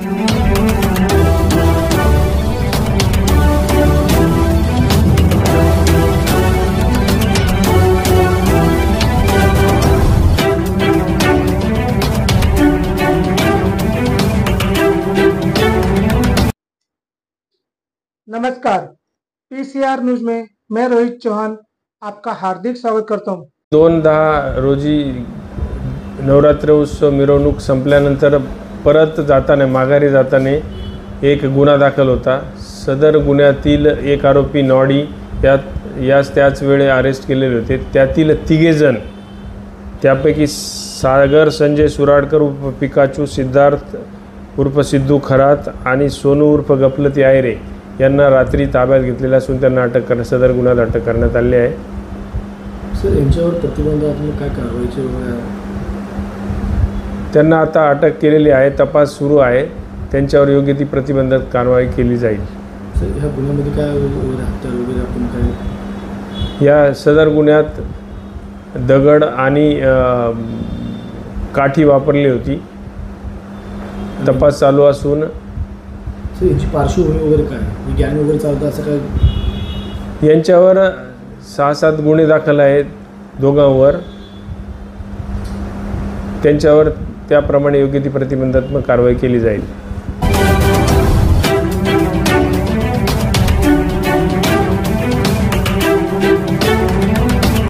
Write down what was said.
नमस्कार, PCR news में मैं रोहित चौहान आपका हार्दिक स्वागत करता हूं। 2/10 रोजी नवरात्र उत्सव मिरवणूक संपल्यानंतर परत जाताना माघारी जाताना एक गुन्हा दाखल होता। सदर गुन्ह्यातील एक आरोपी नॉडी त्याच वेळी अरेस्ट केलेले होते। त्यातील 3 जण, त्यापैकी सागर संजय सुराडकर उर्फ पिकाचू, सिद्धार्थ उर्फ सिद्धू खरात आणि सोनू उर्फ गफलती आयरे यांना रात्री ताब्यात घेतलेले असून त्यांना सदर गुन्ह्यात अटक करण्यात आली आहे। सर, यांच्यावर प्रतिबंधात्मक काय कारवाईचे वगैरे त्यांना आता अटक केलेली आहे, तपास सुरू आहे, त्यांच्यावर योग्य ती प्रतिबंधक कारवाई केली जाईल। सर, ह्या गुन्ह्यामध्ये काय हत्या वगैरे आपण काय या सदर गुन्ह्यात दगड आणि काठी वापरली होती। तपास चालू असून सर यांची पार्श्वभूमी वगैरे काय, गॅंग वगैरे चालतं असं काय? यांच्यावर 6-7 गुन्हे दाखल आहेत दोघांवर। त्यांच्यावर त्याप्रमाणे योग्य ती प्रतिबंधात्मक कारवाई केली जाईल।